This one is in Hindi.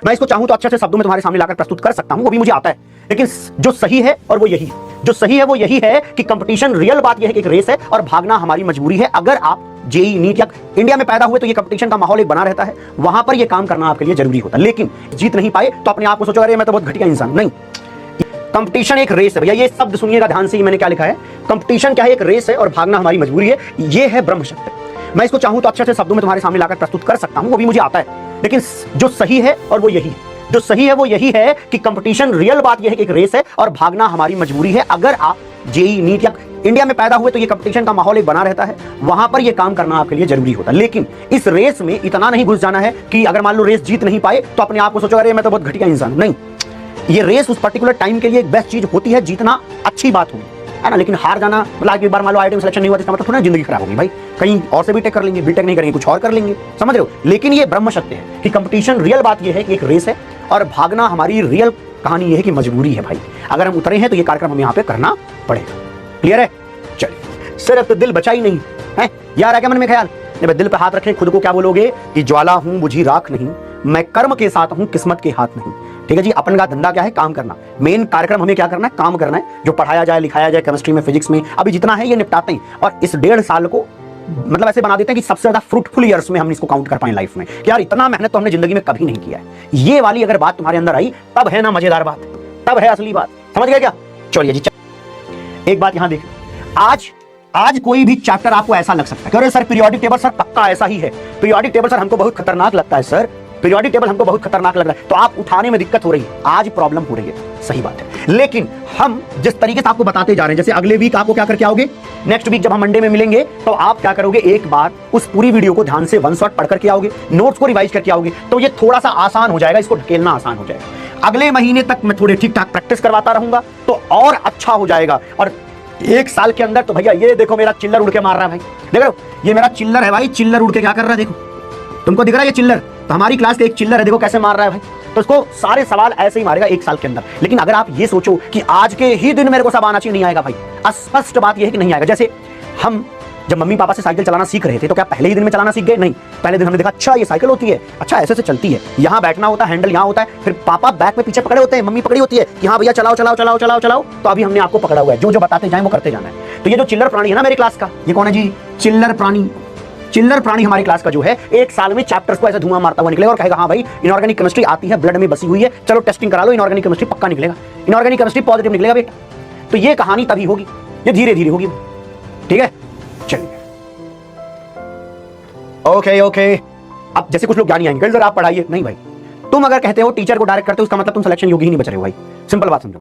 मैं इसको चाहूं तो अच्छे से शब्दों में तुम्हारे सामने लाकर प्रस्तुत कर सकता हूं, वो भी मुझे आता है, लेकिन जो सही है और वो यही है, जो सही है वो यही है कि कंपटीशन, रियल बात यह है कि एक रेस है और भागना हमारी मजबूरी है। अगर आप जेई नीट या इंडिया में पैदा हुए तो ये कंपटीशन का माहौल एक बना रहता है, वहां पर ये काम करना आपके लिए जरूरी होता है। लेकिन जीत नहीं पाए तो अपने आप को सोचो अरे मैं तो बहुत घटिया इंसान, नहीं। कंपटीशन एक रेस है भैया, ये शब्द सुनिएगा ध्यान से, मैंने क्या लिखा है, कंपटीशन क्या है, एक रेस है और भागना हमारी मजबूरी है। ये है ब्रह्म सत्य। मैं इसको चाहूं तो अच्छे से शब्दों में तुम्हारे सामने लाकर प्रस्तुत कर सकता हूं, वो भी मुझे आता है, लेकिन जो सही है और वो यही है, जो सही है वो यही है कि कंपटीशन, रियल बात यह है कि एक रेस है और भागना हमारी मजबूरी है। अगर आप जेई नीट या इंडिया में पैदा हुए तो ये कंपटीशन का माहौल एक बना रहता है, वहां पर ये काम करना आपके लिए जरूरी होता है। लेकिन इस रेस में इतना नहीं घुस जाना है कि अगर मान लो रेस जीत नहीं पाए तो अपने आप को सोचो अरे मैं तो बहुत घटिया इंसान, नहीं। ये रेस उस पर्टिकुलर टाइम के लिए एक बेस्ट चीज होती है, जीतना अच्छी बात होगी, है ना, लेकिन हार जाना, मतलब एक बार मान लो आईआईटी में सिलेक्शन नहीं हुआ तो इसका मतलब थोड़ा जिंदगी खराब होगी भाई, कहीं और से बीटेक कर लेंगे, बीटेक नहीं करेंगे कुछ और कर लेंगे, समझ रहे हो। लेकिन ये ब्रह्म सत्य है कि कंपटीशन, रियल बात ये है कि एक रेस है और भागना हमारी रियल कहानी ये है कि मजबूरी है भाई। अगर हम उतरे हैं तो ये कार्यक्रम हमें यहाँ पे करना पड़ेगा। क्लियर है? चलिए, सिर्फ तो दिल बचा ही नहीं है यार, है क्या मन में ख्याल? जब दिल पे हाथ रखें, खुद को क्या बोलोगे कि ज्वाला हूं बुझी राख नहीं, मैं कर्म के साथ हूं किस्मत के हाथ नहीं। ठीक है जी, अपन का धंधा क्या है? काम करना। मेन कार्यक्रम हमें क्या करना है? काम करना है। जो पढ़ाया जाए, लिखाया जाए, केमिस्ट्री में, फिजिक्स में, अभी जितना है ये निपटाते हैं। और इस 1.5 साल को मतलब ऐसे बना देते हैं कि सबसे ज्यादा फ्रूटफुल ईयर्स में हम इसको काउंट कर पाए लाइफ में, कि यार इतना मेहनत तो हमने जिंदगी में कभी नहीं किया है। ये वाली अगर बात तुम्हारे अंदर आई तब है ना मजेदार बात, तब है असली बात। समझ गए क्या? चलिए जी, एक बात यहां देख, आज कोई भी चैप्टर आपको ऐसा लग सकता है कि अरे सर पीरियोडिक टेबल सर पक्का ऐसा ही है, पीरियोडिक टेबल सर हमको बहुत खतरनाक लगता है, सर पीरियोडिक टेबल हमको बहुत खतरनाक लग रहा है, तो आप उठाने में दिक्कत हो रही है, आज प्रॉब्लम हो रही है, सही बात है। लेकिन हम जिस तरीके से आपको बताते जा रहे हैं, जैसे अगले वीक आपको क्या करके आओगे, नेक्स्ट वीक जब हम मंडे में मिलेंगे तो आप क्या करोगे, एक बार उस पूरी वीडियो को ध्यान से वन शॉट पढ़ करके आओगे, नोट्स को रिवाइज करके आओगे, तो ये थोड़ा सा आसान हो जाएगा, इसको ढकेलना आसान हो जाएगा। अगले महीने तक मैं थोड़े ठीक ठाक प्रैक्टिस करवाता रहूंगा तो और अच्छा हो जाएगा। और 1 साल के अंदर तो भैया ये देखो मेरा चिल्लर उड़ के मार रहा है भाई, देख रहे हो, ये मेरा चिल्लर है भाई, चिल्लर उड़ के क्या कर रहा है देखो, तुमको दिख रहा है ये चिल्लर? तो हमारी क्लास का एक चिल्लर है, देखो कैसे मार रहा है भाई। तो उसको सारे सवाल ऐसे ही मारेगा 1 साल के अंदर। लेकिन अगर आप ये सोचो कि आज के ही दिन मेरे को सब आना चाहिए, नहीं आएगा भाई। स्पष्ट बात यह है कि नहीं आएगा। जैसे हम जब मम्मी पापा से साइकिल चलाना सीख रहे थे तो क्या पहले ही दिन में चलाना सीख गए? नहीं, पहले दिन हमने देखा अच्छा ये साइकिल होती है, अच्छा ऐसे से चलती है, यहाँ बैठना होता है, हैंडल यहाँ होता है, फिर पापा बैक में पीछे पकड़े होते हैं, मम्मी पकड़ी होती है कि हाँ भैया चलाओ चलाओ चलाओ चलाओ चलाओ। तो अभी हमने आपको पकड़ा हुआ है, जो जो बताते जाए वो करते जाना है। तो ये जो चिल्लर प्राणी है ना मेरी क्लास का, ये कौन है जी? चिल्लर प्राणी। चिल्लर प्राणी हमारी क्लास का जो है 1 साल में चैप्टर्स को ऐसे धुआं मारता हुआ निकलेगा और कहेगा हाँ भाई इनऑर्गेनिक केमिस्ट्री आती है, ब्लड में बसी हुई है, चलो टेस्टिंग करा लो, इनऑर्गेनिक केमिस्ट्री पक्का निकलेगा, इनऑर्गेनिक केमिस्ट्री पॉजिटिव निकलेगा बेटा। तो ये कहानी तभी होगी, ये धीरे धीरे होगी, ठीक है? चलिए, ओके। अब जैसे कुछ लोग ज्ञानी आएंगे, सर आप पढ़ाइए, नहीं भाई, तुम अगर कहते हो टीचर को डायरेक्ट करते हो उसका मतलब तुम सिलेक्शन योग्य ही नहीं बच रहे हो भाई, सिंपल बात समझो।